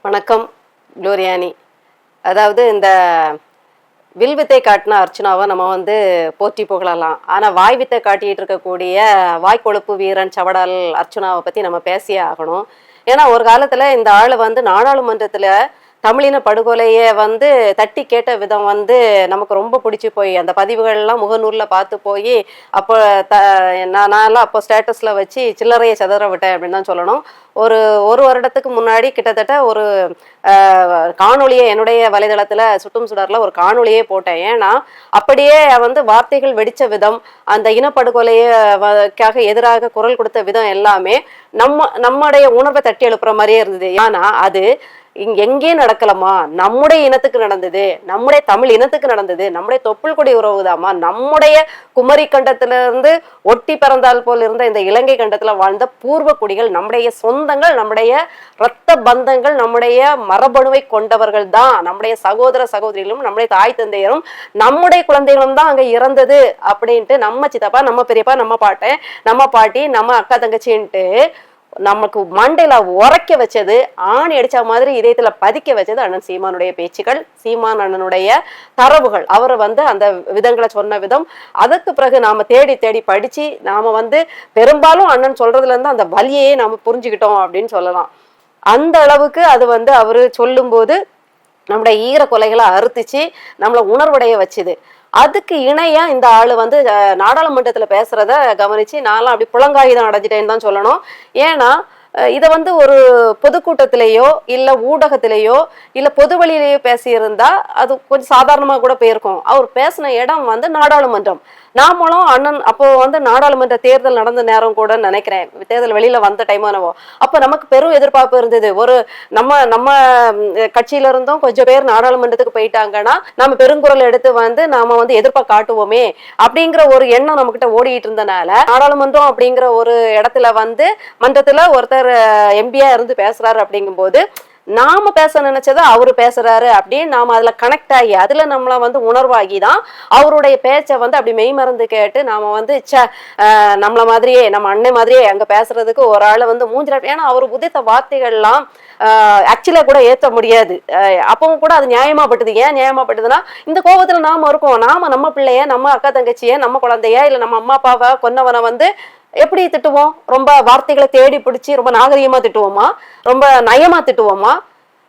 வணக்கம் குளோரியானி. அதாவது இந்த வில்வித்தை காட்டின அர்ச்சனாவை நம்ம போற்றி புகழலாம். ஆனால் வாய் வித்தை காட்டிகிட்டு இருக்கக்கூடிய வாய்க்கொழுப்பு வீரன் சவடால் அர்ச்சனாவை பற்றி நம்ம பேசியே ஆகணும். ஏன்னா ஒரு காலத்தில் இந்த ஆள் நாடாளுமன்றத்தில் தமிழின படுகொலையை தட்டி கேட்ட விதம் நமக்கு ரொம்ப பிடிச்சி போய் அந்த பதிவுகள்லாம் முகநூரில் பார்த்து போய் அப்போ நான்லாம் அப்போ ஸ்டேட்டஸில் வச்சு சில்லறையை சிதற விட்டேன் அப்படின்னு தான் சொல்லணும். ஒரு வருடத்துக்கு முன்னாடி கிட்டத்தட்ட ஒரு காணொலியை என்னுடைய வலைதளத்தில் சுட்டும் சுடரில் ஒரு காணொலியே போட்டேன். ஏன்னா அப்படியே வார்த்தைகள் வெடித்த விதம், அந்த இனப்படுகொலைக்காக எதிராக குரல் கொடுத்த விதம் எல்லாமே நம்முடைய உணர்வை தட்டி எழுப்புற மாதிரியே இருந்தது. ஏன்னா அது எங்கே நடக்கலாமா, நம்முடைய இனத்துக்கு நடந்தது, நம்முடைய தமிழ் இனத்துக்கு நடந்தது, நம்முடைய தொப்புள் கொடி உறவுதாமா, நம்முடைய குமரி கண்டத்திலிருந்து ஒட்டி பிறந்தால் போல் இருந்த இந்த இலங்கை கண்டத்துல வாழ்ந்த பூர்வ குடிகள், நம்முடைய சொந்தங்கள், நம்முடைய இரத்த பந்தங்கள், நம்முடைய மரபணுவை கொண்டவர்கள் தான், நம்முடைய சகோதர சகோதரிகளும் நம்முடைய தாய் தந்தையரும் நம்முடைய குழந்தைகளும் தான் அங்க இறந்தது அப்படின்ட்டு நம்ம சித்தப்பா, நம்ம பெரியப்பா, நம்ம பாட்டன், நம்ம பாட்டி, நம்ம அக்கா தங்கச்சின்ட்டு நமக்கு மண்டையில உரைக்க வச்சது, ஆணி அடிச்ச மாதிரி இதயத்துல பதிக்க வச்சது அண்ணன் சீமானுடைய பேச்சுக்கள், சீமான் அண்ணனுடைய தரவுகள், அவர் அந்த விதங்களை சொன்ன விதம். அதுக்கு பிறகு நாம தேடி தேடி படிச்சு நாம பெரும்பாலும் அண்ணன் சொல்றதுல இருந்து அந்த வலியையே நாம புரிஞ்சுக்கிட்டோம் அப்படின்னு சொல்லலாம். அந்த அளவுக்கு அது அவரு சொல்லும் போது நம்முடைய ஈர கொலைகளை அறுத்துச்சு, நம்மளை உணர்வடைய வச்சுது. அதுக்கு இணையா இந்த ஆளு நாடாளுமன்றத்துல பேசுறத கவனிச்சு நான்லாம் அப்படி புலங்காயுதம் அடைஞ்சிட்டேன்னு தான் சொல்லணும். ஏன்னா இதை ஒரு பொதுக்கூட்டத்திலேயோ இல்லை ஊடகத்திலேயோ இல்லை பொது வழியிலேயோ பேசியிருந்தா அது கொஞ்சம் சாதாரணமாக கூட போயிருக்கும். அவர் பேசின இடம் நாடாளுமன்றம். நாமளும் அண்ணன் அப்போ நாடாளுமன்ற தேர்தல் நடந்த நேரம் கூட நினைக்கிறேன், தேர்தல் வெளியில வந்த டைமானவோ, அப்போ நமக்கு பெரும் எதிர்பார்ப்பு இருந்தது. நம்ம கட்சியில இருந்தும் கொஞ்சம் பேர் நாடாளுமன்றத்துக்கு போயிட்டாங்கன்னா நம்ம பெருங்குரல் எடுத்து நாம எதிர்ப்பா காட்டுவோமே அப்படிங்கிற ஒரு எண்ணம் நம்ம கிட்ட ஓடிட்டு இருந்தனால, நாடாளுமன்றம் அப்படிங்கிற ஒரு இடத்துல மன்றத்துல ஒருத்தர் எம்பியா இருந்து பேசுறாரு அப்படிங்கும் போது நாம பேச நினைச்சதை அவரு பேசுறாரு அப்படின்னு நாம அதுல கனெக்ட் ஆகி அதுல நம்மள உணர்வாகி தான் அவருடைய பேச்சை அப்படி மெய் மறந்து கேட்டு நாம நம்மள மாதிரியே, நம்ம அண்ணன் மாதிரியே அங்க பேசுறதுக்கு ஒரு ஆளை மூஞ்சில, ஏன்னா அவர் உதித்த வார்த்தைகள்லாம் ஆக்சுவலா கூட ஏற்ற முடியாது. அப்பவும் கூட அது நியாயமாப்பட்டது. ஏன் நியாயமாப்பட்டதுன்னா, இந்த கோபத்துல நாம இருக்கோம், நம்ம பிள்ளைய, நம்ம அக்கா தங்கச்சிய, நம்ம குழந்தைய, இல்ல நம்ம அம்மா அப்பாவை கொன்னவனை எப்படி திட்டுவோம்? ரொம்ப வார்த்தைகளை தேடி பிடிச்சி ரொம்ப நாகரிகமா திட்டுவோமா, ரொம்ப நயமா திட்டுவோமா?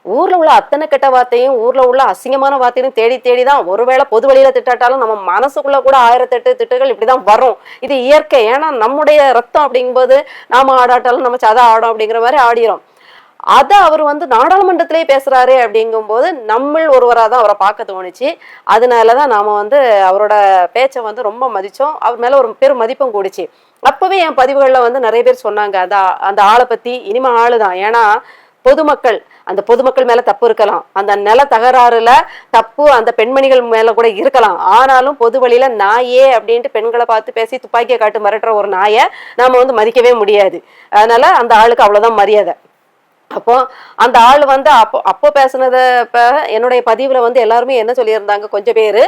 ஊர்ல உள்ள அத்தனை கெட்ட வார்த்தையும், ஊர்ல உள்ள அசிங்கமான வார்த்தையும் தேடி தேடிதான், ஒருவேளை பொது வழியில திட்டாட்டாலும் நம்ம மனசுக்குள்ள கூட 1008 திட்டுகள் இப்படிதான் வரும். இது இயற்கை. ஏன்னா நம்முடைய ரத்தம் அப்படிங்கும்போது நாம ஆடாட்டாலும் நம்ம சதா ஆடும் அப்படிங்கிற மாதிரி ஆடிரும். அதை அவர் நாடாளுமன்றத்திலேயே பேசுறாரு அப்படிங்கும் போது நம்மள் ஒருவராக தான் அவரை பார்க்க தோணுச்சு. அதனாலதான் நாம அவரோட பேச்சை ரொம்ப மதிச்சோம். அவர் மேல ஒரு பெரும் மதிப்பும் கூடிச்சு. அப்பவே என் பதிவுகள்ல நிறைய பேர் சொன்னாங்க அந்த ஆளை பத்தி, இனிமே ஆளுதான். ஏன்னா பொதுமக்கள், அந்த பொதுமக்கள் மேல தப்பு இருக்கலாம், அந்த நில தகராறுல தப்பு அந்த பெண்மணிகள் மேல கூட இருக்கலாம். ஆனாலும் பொது வழியில நாயே அப்படின்ட்டு பெண்களை பார்த்து பேசி துப்பாக்கியை காட்டு மிரட்டுற ஒரு நாயை நாம மதிக்கவே முடியாது. அதனால அந்த ஆளுக்கு அவ்வளவுதான் மரியாதை. அப்போ அந்த ஆள் அப்போ பேசுனத இப்ப என்னுடைய பதிவுல எல்லாருமே என்ன சொல்லியிருந்தாங்க, கொஞ்சம் பேரு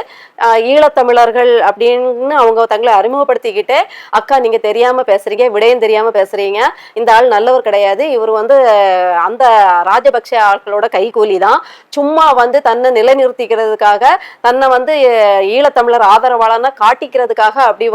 ஈழத்தமிழர்கள் அப்படின்னு அவங்க தங்களை அறிமுகப்படுத்திக்கிட்டு, அக்கா நீங்க தெரியாம பேசுறீங்க, விடயம் தெரியாம பேசுறீங்க, இந்த ஆள் நல்லவர் கிடையாது, இவர் அந்த ராஜபக்ஷ ஆட்களோட கைகூலி தான், சும்மா தன்னை நிலைநிறுத்திக்கிறதுக்காக, தன்னை ஈழத்தமிழர் ஆதரவாளர்னா காட்டிக்கிறதுக்காக அப்படி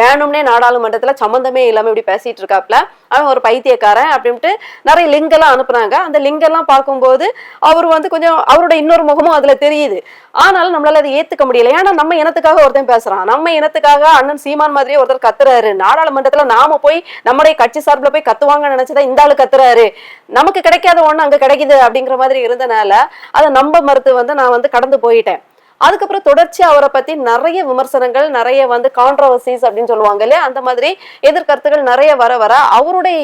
வேணும்னே நாடாளுமன்றத்துல சம்பந்தமே இல்லாம இப்படி பேசிட்டு இருக்காப்ல, அவன் ஒரு பைத்தியக்காரன் அப்படின்ட்டு நிறைய லிங்க் எல்லாம் அனுப்புனாங்க. அந்த லிங்க் எல்லாம் பார்க்கும்போது அவர் கொஞ்சம் அவரோட இன்னொரு முகமும் அதுல தெரியுது. ஆனாலும் நம்மளால அதை ஏத்துக்க முடியல. ஏன்னா நம்ம இனத்துக்காக ஒருத்தன் பேசுறான், நம்ம இனத்துக்காக அண்ணன் சீமான் மாதிரியே ஒருத்தர் கத்துறாரு. நாடாளுமன்றத்துல நாம போய் நம்முடைய கட்சி சார்பில் போய் கத்துவாங்கன்னு நினைச்சதா இந்த ஆளு கத்துறாரு. நமக்கு கிடைக்காத ஒண்ணு அங்க கிடைக்குது அப்படிங்கிற மாதிரி இருந்தனால அதை நம்ப மறுத்து நான் கடந்து போயிட்டேன். அதுக்கப்புறம் தொடர்ச்சி அவரை பத்தி நிறைய விமர்சனங்கள், நிறைய கான்ட்ரவர்சிஸ் அப்படின்னு சொல்லுவாங்க இல்லையா, அந்த மாதிரி எதிர்கருத்துகள் நிறைய வர வர அவருடைய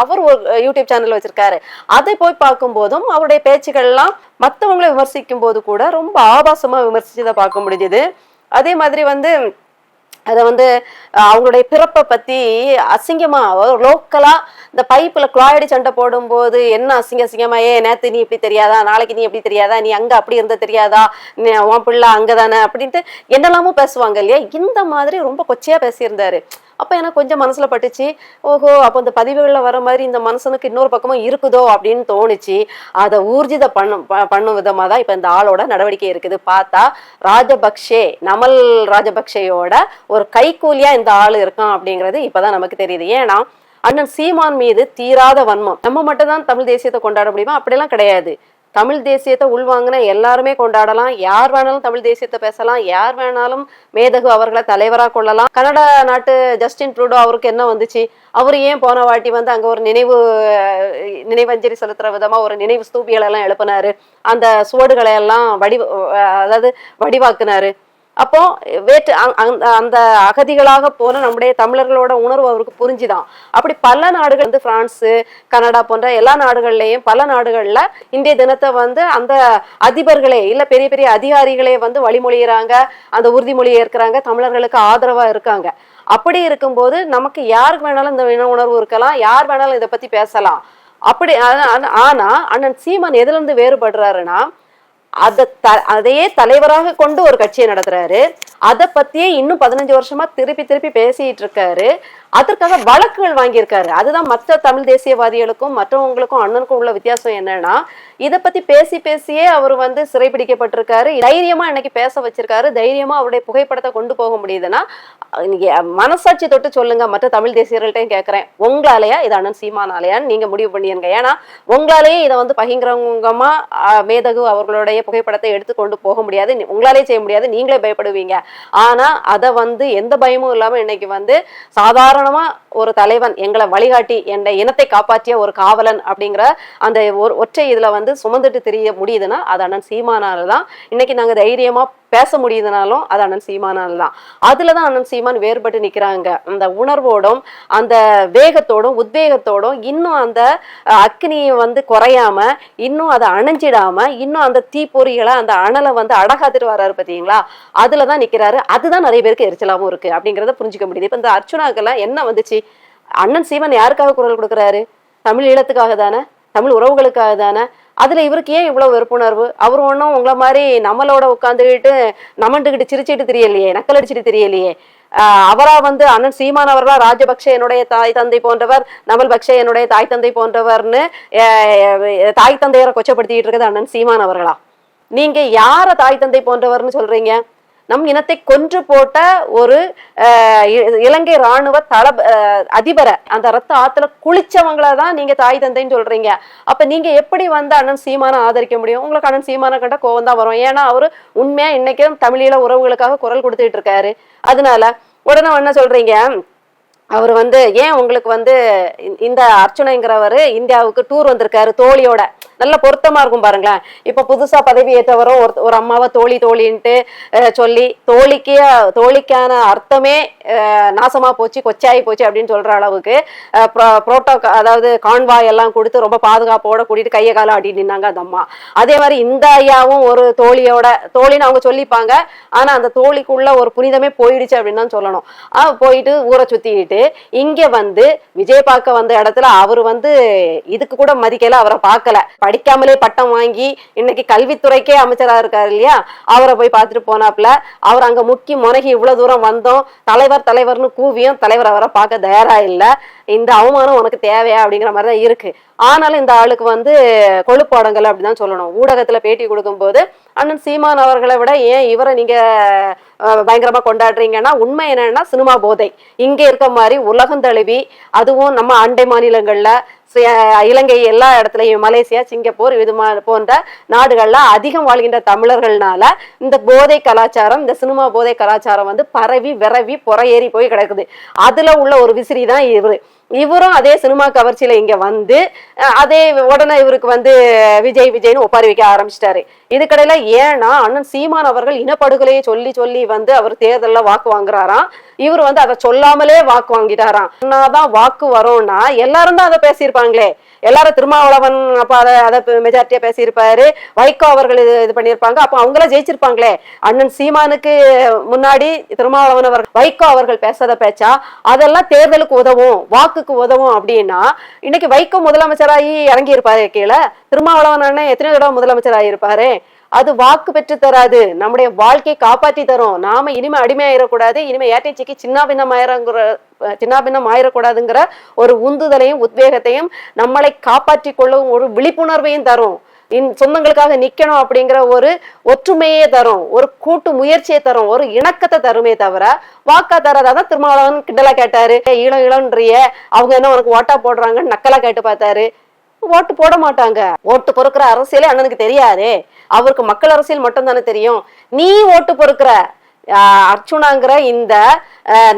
அவர் ஒரு யூடியூப் சேனல் வச்சிருக்காரு. அதை போய் பார்க்கும் போதும் அவருடைய பேச்சுகள்லாம் மற்றவங்களை விமர்சிக்கும் போது கூட ரொம்ப ஆபாசமா விமர்சிச்சதை பார்க்க முடிஞ்சது. அதே மாதிரி அதை வந்து அவங்களுடைய பிறப்பை பத்தி அசிங்கமா லோக்கலா இந்த பைப்புல குழாயடி சண்டை போடும்போது என்ன அசிங்கமா, நேத்து நீ இப்படி தெரியாதா, நாளைக்கு நீ எப்படி தெரியாதா, நீ அங்க அப்படி இருந்த தெரியாதா, உன் பிள்ளை அங்கதானே அப்படின்ட்டு என்னெல்லாமோ பேசுவாங்க இல்லையா. இந்த மாதிரி ரொம்ப கொச்சையா பேசியிருந்தாரு. அப்ப எனக்கு கொஞ்சம் மனசுல பட்டுச்சு, ஓஹோ அப்போ இந்த பதிவுகள்ல வர மாதிரி இந்த மனுஷனுக்கு இன்னொரு பக்கமும் இருக்குதோ அப்படின்னு தோணுச்சு. அதை ஊர்ஜித பண்ணும் விதமா தான் இப்ப இந்த ஆளோட நடவடிக்கை இருக்குது. பார்த்தா ராஜபக்ஷே, நமல் ராஜபக்ஷேயோட ஒரு கைக்கூலியா இந்த ஆள் இருக்கான் அப்படிங்கிறது இப்பதான் நமக்கு தெரியுது. ஏன்னா அண்ணன் சீமான் மீது தீராத வன்மம். நம்ம மட்டும் தான் தமிழ் தேசியத்தை கொண்டாட முடியுமா? அப்படியெல்லாம் கிடையாது. தமிழ் தேசியத்தை உள்வாங்கின எல்லாருமே கொண்டாடலாம், யார் வேணாலும் தமிழ் தேசியத்தை பேசலாம், யார் வேணாலும் மேதகு அவர்களை தலைவராக கொள்ளலாம். கனடா நாட்டு ஜஸ்டின் ட்ரூடோ அவருக்கு என்ன வந்துச்சு? அவரு ஏன் போன வாட்டி வந்து அங்க ஒரு நினைவஞ்சலி செலுத்துற விதமா ஒரு நினைவு ஸ்தூபிகளை எல்லாம் எழுப்பினாரு, அந்த சுவடுகளை எல்லாம் அதாவது வடிவாக்குனாரு. அப்போ அந்த அகதிகளாக போன நம்முடைய தமிழர்களோட உணர்வு அவருக்கு புரிஞ்சுதான். அப்படி பல நாடுகள் வந்து பிரான்ஸ், கனடா போன்ற எல்லா நாடுகள்லயும் பல நாடுகள்ல இந்திய தினத்தை வந்து அந்த அதிபர்களே இல்ல பெரிய பெரிய அதிகாரிகளே வந்து வழிமொழியிறாங்க, அந்த உறுதிமொழி ஏற்கிறாங்க, தமிழர்களுக்கு ஆதரவா இருக்காங்க. அப்படி இருக்கும்போது நமக்கு யாருக்கு வேணாலும் இந்த இன உணர்வு இருக்கலாம், யார் வேணாலும் இதை பத்தி பேசலாம். அப்படி ஆனா அண்ணன் சீமான் எதுல இருந்து வேறுபடுறாருன்னா, அதையே தலைவராக கொண்டு ஒரு கட்சியை நடத்துறாரு. அதை பத்தியே இன்னும் 15 வருஷமா திருப்பி பேசிட்டு இருக்காரு. அதற்காக வழக்குகள் வாங்கியிருக்காரு. அதுதான் மற்ற தமிழ் தேசியவாதிகளுக்கும் மற்றவங்களுக்கும் அண்ணனுக்கும் உள்ள வித்தியாசம். என்னன்னா இதை பத்தி பேசியே அவர் வந்து சிறைபிடிக்கப்பட்டிருக்காரு. தைரியமா இன்னைக்கு பேச வச்சிருக்காரு. தைரியமா அவருடைய புகைப்படத்தை கொண்டு போக முடியுதுன்னா மனசாட்சி தொட்டு சொல்லுங்க. மற்ற தமிழ் தேசியர்கள்ட்டையும் கேட்கிறேன், உங்களாலேயா இது அண்ணன் சீமானாலேயான்னு நீங்க முடிவு பண்ணிருங்க. ஏன்னா உங்களாலேயே இதை வந்து பகிரங்கமா மேதகு அவர்களுடைய புகைப்படத்தை எடுத்து கொண்டு போக முடியாது, உங்களாலே செய்ய முடியாது, நீங்களே பயப்படுவீங்க. ஆனா அதை வந்து எந்த பயமும் இல்லாம இன்னைக்கு வந்து சாதாரணமா ஒரு தலைவன், எங்களை வழிகாட்டி, என் இனத்தை காப்பாற்றிய ஒரு காவலன் அப்படிங்கிற அந்த ஒற்றை இதுல வந்து சுமந்துட்டு தெரிய முடியுதுன்னா அது அண்ணன் சீமானால்தான். இன்னைக்கு நாங்க தைரியமா பேச முடியுதுனாலும் அது அண்ணன் சீமானால் தான். அதுலதான் அண்ணன் சீமான் வேறுபட்டு நிக்கிறாங்க. அந்த உணர்வோடும் அந்த வேகத்தோடும் உத்வேகத்தோடும் இன்னும் அந்த அக்னியை வந்து குறையாம, இன்னும் அதை அணைஞ்சிடாம, இன்னும் அந்த தீப்பொறிகளை அந்த அனலை வந்து அடகாத்துட்டு வர்றாரு பார்த்தீங்களா, அதுலதான் நிக்கிறாரு. அதுதான் நிறைய பேருக்கு எரிச்சலாவும் இருக்கு அப்படிங்கிறத புரிஞ்சுக்க முடியுது. இப்ப இந்த அர்ச்சுனாக்கெல்லாம் என்ன வந்துச்சு? அண்ணன் சீமான் யாருக்காக குரல் கொடுக்குறாரு? தமிழ் ஈழத்துக்காக தானே, தமிழ் உறவுகளுக்காக தானே. அதுல இவருக்கு ஏன் இவ்வளவு வெறுப்புணர்வு? அவர் ஒன்றும் உங்களை மாதிரி நம்மளோட உட்காந்துக்கிட்டு நமண்டுகிட்டு சிரிச்சிட்டு தெரியலையே, நக்கல் அடிச்சுட்டு தெரியலையே. அவரா வந்து அண்ணன் சீமான் அவர்களா ராஜபக்ஷ என்னுடைய தாய் தந்தை போன்றவர், நமல் பக்ஷே என்னுடைய தாய் தந்தை போன்றவர்னு தாய் தந்தையரை கொச்சப்படுத்திட்டு இருக்கிறது அண்ணன் சீமான் அவர்களா? நீங்க யார தாய் தந்தை போன்றவர்னு சொல்றீங்க? நம் இனத்தை கொன்று போட்ட ஒரு இலங்கை இராணுவ அதிபரை அந்த ரத்த ஆத்துல குளிச்சவங்களதான் நீங்க தாய் தந்தைன்னு சொல்றீங்க. அப்ப நீங்க எப்படி வந்து அண்ணன் சீமானை ஆதரிக்க முடியும்? உங்களுக்கு அண்ணன் சீமான கண்ட கோவம் தான் வரும். ஏன்னா அவரு உண்மையா இன்னைக்கும் தமிழீழ உறவுகளுக்காக குரல் கொடுத்துட்டு இருக்காரு. அதனால உடனே என்ன சொல்றீங்க, அவர் வந்து ஏன் உங்களுக்கு வந்து இந்த அர்ச்சுனைங்கிறவர் இந்தியாவுக்கு டூர் வந்திருக்காரு தோழியோட, நல்ல பொருத்தமா இருக்கும் பாருங்களேன். இப்ப புதுசா பதவி ஏற்றவரும் ஒரு அம்மாவை தோழின்ட்டு சொல்லி தோழிக்கான அர்த்தமே நாசமா போச்சு, கொச்சாயி போச்சு அப்படின்னு சொல்ற அளவுக்கு அதாவது கான்வாய் எல்லாம் கொடுத்து ரொம்ப பாதுகாப்போட கூட்டிட்டு கையை கால ஆட்டி நின்னாங்க அந்த அம்மா. அதே மாதிரி இந்த ஐயாவும் ஒரு தோழின்னு அவங்க சொல்லிப்பாங்க. ஆனா அந்த தோழிக்குள்ள ஒரு புனிதமே போயிடுச்சு அப்படின்னு தான் சொல்லணும். போயிட்டு ஊரை சுத்திட்டு இங்க வந்து விஜய் பார்க்க வந்த இடத்துல அவரு வந்து இதுக்கு கூட மதிக்கல, அவரை பார்க்கல. படிக்காமலே பட்டம் வாங்கி இன்னைக்கு கல்வித்துறைக்கே அமைச்சரா இருக்காரு இல்லையா, அவரை போய் பார்த்துட்டு போனாப்ல. அவர் அங்க முனகி இவ்வளவு தூரம் வந்தோம், தலைவர்னு கூவியும் தலைவர் அவரை பார்க்க தயாரா இல்ல. இந்த அவமானம் உனக்கு தேவையா அப்படிங்கிற மாதிரிதான் இருக்கு. ஆனாலும் இந்த ஆளுக்கு வந்து கொழுப்பாடங்கள் அப்படிதான் சொல்லணும். ஊடகத்துல பேட்டி கொடுக்கும் போது அண்ணன் சீமான் அவர்களை விட ஏன் இவரை நீங்க பயங்கரமா கொண்டாடுறீங்கன்னா, உண்மை என்னன்னா சினிமா போதை இங்க இருக்க மாதிரி உலகம் தழுவி, அதுவும் நம்ம அண்டை மாநிலங்கள்ல இலங்கை எல்லா இடத்துலயும் மலேசியா, சிங்கப்பூர் இது போன்ற நாடுகள்ல அதிகம் வாழ்கின்ற தமிழர்கள்னால இந்த போதை கலாச்சாரம், இந்த சினிமா போதை கலாச்சாரம் வந்து பரவி விரவி பொறையேறி போய் கிடக்குது. அதுல உள்ள ஒரு விசிறி தான் இவரும் அதே சினிமா கவர்ச்சியில இங்க வந்து அதே உடனே இவருக்கு வந்து விஜய்னு ஒப்பாரி வைக்க ஆரம்பிச்சிட்டாரு. இதுக்கடையில ஏன்னா அண்ணன் சீமான் அவர்கள் இனப்படுகொலையை சொல்லி வந்து அவர் தேர்தல்ல வாக்கு வாங்குறாராம். இவர் வந்து அதை சொல்லாமலே வாக்கு வாங்கிட்டாராம். தான் வாக்கு வரும்னா எல்லாரும் தான் அதை பேசியிருப்பாங்களே. எல்லாரும் திருமாவளவன் அப்ப அதை மெஜாரிட்டியா பேசியிருப்பாரு, வைகோ அவர்கள் இது பண்ணியிருப்பாங்க. அப்ப அவங்கள ஜெயிச்சிருப்பாங்களே. அண்ணன் சீமானுக்கு முன்னாடி திருமாவளவன் அவர்கள் வைகோ அவர்கள் பேசாத பேச்சா அதெல்லாம் தேர்தலுக்கு உதவும், வாக்குக்கு உதவும் அப்படின்னா இன்னைக்கு வைகோ முதலமைச்சராகி இறங்கி இருப்பாரு கீழே. திருமாவளவன் அண்ணன் எத்தனை தடவை முதலமைச்சராகி இருப்பாரு. அது வாக்கு பெற்று தராது, நம்முடைய வாழ்க்கையை காப்பாற்றி தரும். நாம இனிமே அடிமையாயிடக்கூடாது, இனிமே ஏட்டைச்சிக்கு சின்னாபின்னம் ஆயிடக்கூடாதுங்கிற ஒரு உந்துதலையும் உத்வேகத்தையும் நம்மளை காப்பாற்றி கொள்ளும் ஒரு விழிப்புணர்வையும் தரும். சொந்தங்களுக்காக நிக்கணும் அப்படிங்கிற ஒரு ஒற்றுமையே தரும், ஒரு கூட்டு முயற்சியை தரும், ஒரு இணக்கத்தை தருமே தவிர வாக்கா தராதான். திருமாவளவன் கிண்டலா கேட்டாரு, இளம்ன்றிய அவங்க என்ன உனக்கு ஓட்டா போடுறாங்கன்னு நக்கலா கேட்டு பார்த்தாரு. ஓட்டு போட மாட்டாங்க. ஓட்டு பொறுக்கிற அரசியலே அண்ணனுக்கு தெரியாதே, அவருக்கு மக்கள் அரசியல் மட்டும் தானே தெரியும். நீ ஓட்டு பொறுக்கிற அர்ச்சுனாங்கிற இந்த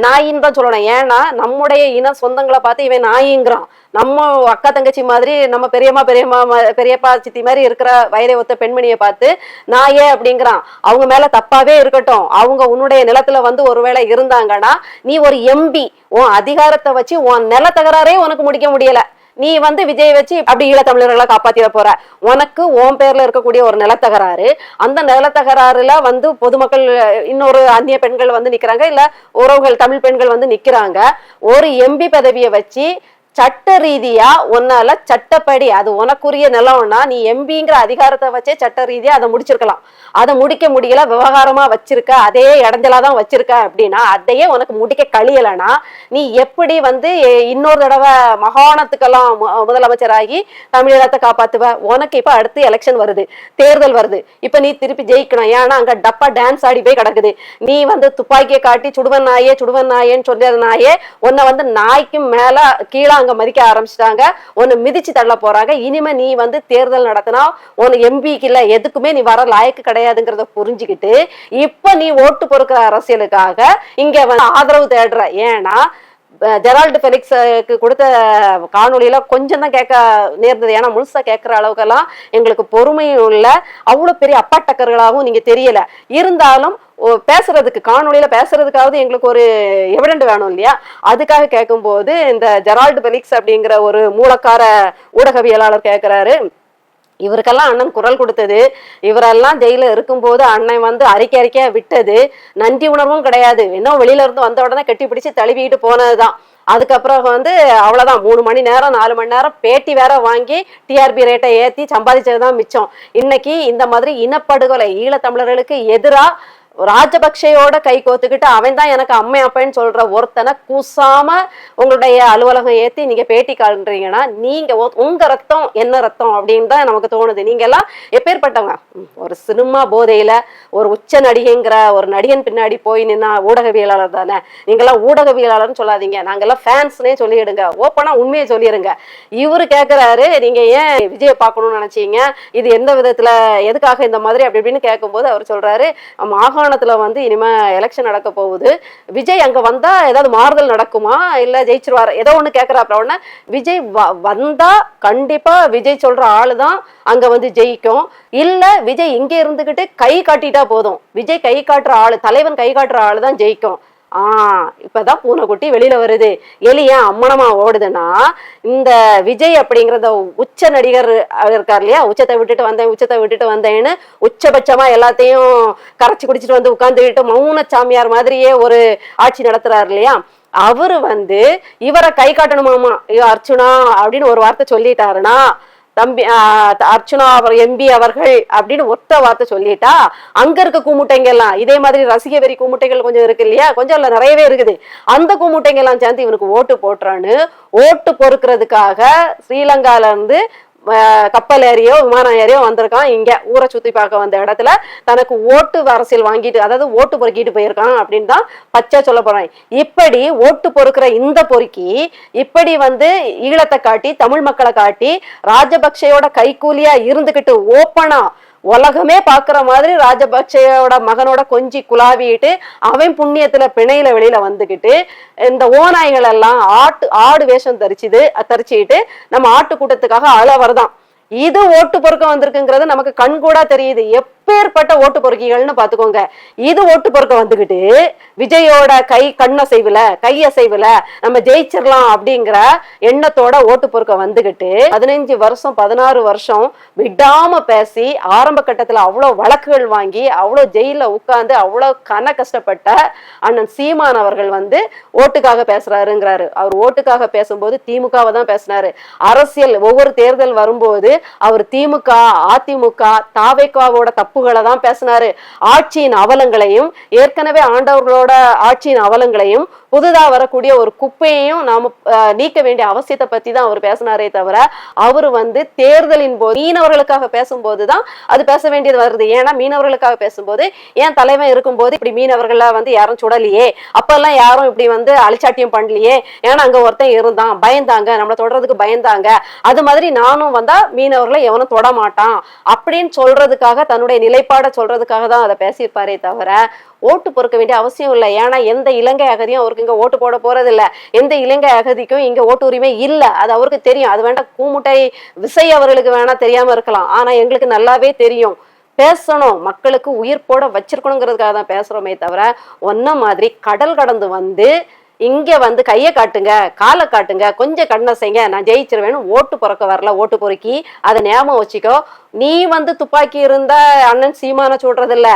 நாயின்னு தான் சொல்லணும். ஏன்னா நம்முடைய இன சொந்தங்களை பார்த்து இவன் நாயிங்கிறான். நம்ம அக்கா தங்கச்சி மாதிரி, நம்ம பெரியப்பா சித்தி மாதிரி இருக்கிற வயதை ஒத்த பெண்மணியை பார்த்து நாயே அப்படிங்கிறான். அவங்க மேல தப்பாவே இருக்கட்டும், அவங்க உன்னுடைய நிலத்துல ஒருவேளை இருந்தாங்கன்னா நீ ஒரு எம்பி, உன் அதிகாரத்தை வச்சு உன் நில தகராறே உனக்கு முடிக்க முடியல. நீ விஜய் வச்சு அப்படி ஈழத்தமிழர்களை காப்பாத்திட போற. உனக்கு உன் பேர்ல இருக்கக்கூடிய ஒரு நிலத்தகராறு, அந்த நிலத்தகராறுல பொதுமக்கள் இன்னொரு அந்நிய பெண்கள் நிக்கிறாங்க, இல்ல உறவுகள் தமிழ் பெண்கள் நிக்கிறாங்க. ஒரு எம்பி பதவியை வச்சு சட்ட ரீதியா உன்னால சட்டப்படி அது உனக்குரிய நிலம்னா நீ எம்பிங்கிற அதிகாரத்தை வச்சே சட்ட ரீதியா அதை முடிச்சிருக்கலாம். அதை முடிக்க முடியல, விவகாரமா வச்சிருக்க, அதே இடைஞ்சலாதான் வச்சிருக்க அப்படின்னா அதையே உனக்கு முடிக்க கழியலனா நீ எப்படி இன்னொரு தடவை மகாணத்துக்கெல்லாம் முதலமைச்சராகி தமிழகத்தை காப்பாத்துவ? உனக்கு இப்ப அடுத்து எலெக்ஷன் வருது, தேர்தல் வருது. இப்ப நீ திருப்பி ஜெயிக்கணும். ஏன்னா அங்க டப்பா டான்ஸ் ஆடி போய் கிடக்குது. நீ துப்பாக்கியை காட்டி சுடுவன் நாயேன்னு சொன்னதுனாயே உன்னை நாய்க்கு மேல கீழே அங்க மதிக்க ஆரம்பிச்சிட்டாங்க, உன்னை மிதிச்சு தள்ள போறாங்க. இனிமே நீ தேர்தல் நடத்தினா உன் எம்பிக்கு இல்ல எதுக்குமே நீ வர லாயக்கு கிடையாதுங்கிறத புரிஞ்சுக்கிட்டு இப்ப நீ ஓட்டு பொறுக்கிற அரசியலுக்காக இங்க ஆதரவு தேடுற. ஏன்னா ஜெரால்டு பெலிக்ஸுக்கு கொடுத்த காணொலியில கொஞ்சம் தான் கேட்க நேர்ந்தது. ஏன்னா முழுசா கேட்கிற அளவுக்கெல்லாம் எங்களுக்கு பொறுமையும் இல்லை, அவ்வளவு பெரிய அப்பாட்டக்கர்களாகவும் நீங்க தெரியல. இருந்தாலும் பேசுறதுக்கு, காணொலியில பேசுறதுக்காவது எங்களுக்கு ஒரு எவிடென்ட் வேணும் இல்லையா? அதுக்காக கேட்கும்போது இந்த ஜெரால்டு பெலிக்ஸ் அப்படிங்கிற ஒரு மூலக்கார ஊடகவியலாளர் கேட்கிறாரு, இவருக்கெல்லாம் அண்ணன் குரல் கொடுத்தது, இவரெல்லாம் ஜெயில இருக்கும்போது அண்ணன் அறிக்கையா விட்டது நன்றி உணர்வும் கிடையாது. இன்னும் வெளியில இருந்து வந்த உடனே கட்டி பிடிச்சு தழுவிட்டு போனதுதான். அதுக்கப்புறம் அவ்வளவுதான், 3 மணி நேரம் 4 மணி நேரம் பேட்டி வேற வாங்கி டிஆர்பி ரேட்டை ஏத்தி சம்பாதிச்சதுதான் மிச்சம். இன்னைக்கு இந்த மாதிரி இனப்படுகொலை ஈழத்தமிழர்களுக்கு எதிரா ராஜபக்சையோட கை கோத்துக்கிட்டு அவன் தான் எனக்கு அம்மை அப்பன்னு சொல்ற ஒருத்தனை கூசாம உங்களுடைய அலுவலகம் ஏத்தி நீங்க பேட்டி காண்றீங்கன்னா நீங்க உங்க ரத்தம் என்ன ரத்தம் அப்படின்னு தான் நமக்கு தோணுது. நீங்க எல்லாம் எப்பேற்பட்டவங்க? ஒரு சினிமா போதையில ஒரு உச்ச நடிகைங்கிற ஒரு நடிகன் பின்னாடி போய் நின்னா ஊடகவியலாளர் தானே. நீங்கெல்லாம் ஊடகவியலாளர்னு சொல்லாதீங்க, நாங்கெல்லாம் ஃபேன்ஸ்னே சொல்லிடுங்க, ஓப்பனா உண்மையை சொல்லிடுங்க. இவரு கேட்கிறாரு, நீங்க ஏன் விஜய பார்க்கணும்னு நினைச்சீங்க, இது எந்த விதத்துல எதுக்காக இந்த மாதிரி அப்படி இப்படின்னு கேட்கும்போது அவர் சொல்றாரு, மாகாணத்துல இனிமே எலெக்ஷன் நடக்க போகுது, விஜய் அங்க வந்தா ஏதாவது மாறுதல் நடக்குமா இல்ல ஜெயிச்சிருவாரு ஏதோ ஒண்ணு கேட்கிறாப்ல. விஜய் வந்தா கண்டிப்பா விஜய் சொல்ற ஆளுதான் அங்க ஜெயிக்கும், இல்ல விஜய் இங்க இருந்துகிட்டு கை காட்டிட்டா போதும், விஜய் கை காட்டுற ஆளு, தலைவன் கை காட்டுற ஆளுதான் ஜெயிக்கும். இப்பதான் பூனைக்குட்டி வெளியில வருது, எலி ஏன் அம்மனமா ஓடுதுன்னா இந்த விஜய் அப்படிங்கிற உச்ச நடிகர் இருக்கார் இல்லையா, உச்சத்தை விட்டுட்டு வந்தேன்னு உச்சபட்சமா எல்லாத்தையும் கரைச்சி குடிச்சிட்டு உட்கார்ந்துக்கிட்டு மௌன சாமியார் மாதிரியே ஒரு ஆட்சி நடத்துறாரு இல்லையா, அவரு இவரை கை காட்டணுமாமா அர்ச்சுனா அப்படின்னு ஒரு வார்த்தை சொல்லிட்டாருன்னா, தம்பி அர்ச்சுனா எம்பி அவர்கள் அப்படின்னு ஒத்த வார்த்தை சொல்லிட்டா அங்க இருக்க கூமுட்டைங்க எல்லாம் இதே மாதிரி ரசிக வெறி கூமுட்டைகள் கொஞ்சம் இருக்கு இல்லையா, கொஞ்சம் இல்ல நிறையவே இருக்குது, அந்த கூமுட்டைங்க எல்லாம் சேர்ந்து இவனுக்கு ஓட்டு போட்டுறான்னு ஓட்டு பொறுக்கிறதுக்காக ஸ்ரீலங்கால இருந்து கப்பல் ஏறியோ விமானம் ஏறியோ வந்திருக்கான். இங்க ஊரை சுத்தி பார்க்க வந்த இடத்துல தனக்கு ஓட்டு அரசியல் வாங்கிட்டு, அதாவது ஓட்டு பொறுக்கிட்டு போயிருக்கான் அப்படின்னு தான் பச்சை சொல்ல போறேன். இப்படி ஓட்டு பொறுக்கிற இந்த பொறுக்கி இப்படி ஈழத்தை காட்டி தமிழ் மக்களை காட்டி ராஜபக்சையோட கைக்கூலியா இருந்துகிட்டு ஓப்பனா உலகமே பாக்குற மாதிரி ராஜபக்சையோட மகனோட கொஞ்சி குலாவிட்டு அவன் புண்ணியத்துல பிணையில வெளியில வந்துகிட்டு இந்த ஓநாய்கள் எல்லாம் ஆடு வேஷம் தரிச்சுட்டு நம்ம ஆட்டு கூட்டத்துக்காக அளவர்தான் இது ஓட்டு பொறுக்க வந்திருக்குங்கிறது நமக்கு கண்கூடா தெரியுது. எப்ப எப்பேற்பட்ட ஓட்டு பொறுக்கிகள்னு பாத்துக்கோங்க. இது ஓட்டு பொறுக்க வந்துகிட்டு விஜயோட கண்ணசைவுல கையசைவுல நம்ம ஜெயிச்சிடலாம் அப்படிங்கிற எண்ணத்தோட ஓட்டு பொறுக்க வந்துகிட்டு 15 வருஷம் 16 வருஷம் விடாம பேசி ஆரம்ப கட்டத்துல அவ்வளவு வழக்குகள் வாங்கி அவ்வளவு ஜெயில உட்கார்ந்து அவ்வளவு கஷ்டப்பட்ட அண்ணன் சீமான் அவர்கள் வந்து ஓட்டுக்காக பேசுறாருங்கிறாரு. அவர் ஓட்டுக்காக பேசும்போது திமுகவை தான் பேசினாரு. அரசியல் ஒவ்வொரு தேர்தல் வரும்போது அவர் திமுக அதிமுக தாவேகாவோட தப்புகளை தான் பேசினாரு. ஆட்சியின் அவலங்களையும் ஏற்கனவே ஆண்டவர்களோட ஆட்சியின் அவலங்களையும் புதுதா வரக்கூடிய ஒரு குப்பையையும் நாம நீக்க வேண்டிய அவசியத்தை பத்தி தான் அவர் பேசினாரே தவிர அவர் வந்து தேர்தலின் போது மீனவர்களுக்காக பேசும்போதுதான் அது பேச வேண்டியது வருது. ஏன்னா மீனவர்களுக்காக பேசும்போது ஏன் தலைவன் இருக்கும்போது இப்படி மீனவர்கள வந்து யாரும் சுடலையே, அப்ப எல்லாம் யாரும் இப்படி வந்து அழிச்சாட்டியம் பண்ணலையே, ஏன்னா அங்க ஒருத்தன் இருந்தான் பயந்தாங்க, நம்மள தொடறதுக்கு பயந்தாங்க, அது மாதிரி நானும் வந்தா மீனவர்களை எவனும் தொட மாட்டான் அப்படின்னு சொல்றதுக்காக தன்னுடைய நிலைப்பாட சொல்றதுக்காக தான் அதை பேசியிருப்பாரே தவிர ஓட்டு பொறுக்க வேண்டிய அவசியம் இல்லை. ஏன்னா எந்த இலங்கை அகதியும் அவருக்கு இங்க ஓட்டு போட போறது இல்லை. எந்த இலங்கை அகதிக்கும் இங்க ஓட்டு உரிமை இல்லை. அது அவருக்கு தெரியும். அது வேண்டாம் கூமுட்டை விசை அவர்களுக்கு வேணா தெரியாம இருக்கலாம். ஆனா எங்களுக்கு நல்லாவே தெரியும். பேசணும், மக்களுக்கு உயிர் போட வச்சிருக்கணுங்கிறதுக்காக தான் பேசுறோமே தவிர ஒன்ன மாதிரி கடல் கடந்து வந்து இங்க வந்து கையை காட்டுங்க காலை காட்டுங்க கொஞ்சம் கண்ணை செய்ங்க நான் ஜெயிச்சிருவேன்னு ஓட்டு பொறுக்க வரல. ஓட்டு பொறுக்கி அதை ஞாபகம் வச்சுக்கோ. நீ வந்து துப்பாக்கி இருந்த அண்ணன் சீமான சொல்றது இல்ல,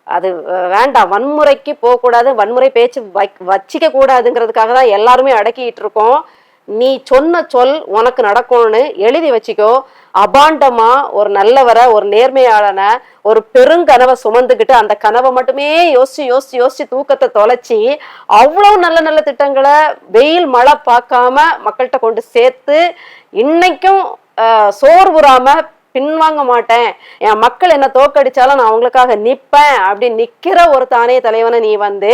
அது வேண்டாம். வன்முறைக்கு போகக்கூடாது, வன்முறை பேச்சு வச்சிக்க கூடாதுங்கிறதுக்காக தான் எல்லாருமே அடக்கிட்டு இருக்கோம். நீ சொன்ன சொல் உனக்கு நடக்கும்னு எழுதி வச்சுக்கோ. அபாண்டமா ஒரு நல்லவரை ஒரு நேர்மையாளன ஒரு பெருங்கனவை சுமந்துக்கிட்டு அந்த கனவை மட்டுமே யோசிச்சு யோசிச்சு யோசிச்சு தூக்கத்தை தொலைச்சி அவ்வளவு நல்ல நல்ல திட்டங்களை வெயில் மழை பார்க்காம மக்கள்கிட்ட கொண்டு சேர்த்து இன்னைக்கும் சோர்வுறாம பின்வாங்க மாட்டேன், என் மக்கள் என்ன தோக்கடிச்சாலும் நான் அவங்களுக்காக நிப்பேன் அப்படின்னு நிக்கிற ஒரு தானே தலைவனை நீ வந்து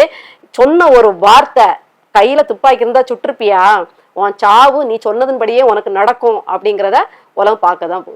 சொன்ன ஒரு வார்த்தை கையில துப்பாக்கி இருந்தா சுற்றுப்பியா? உன் சாவு நீ சொன்னதன்படியே உனக்கு நடக்கும் அப்படிங்கிறத உலகம் பார்க்க தான் போகுது.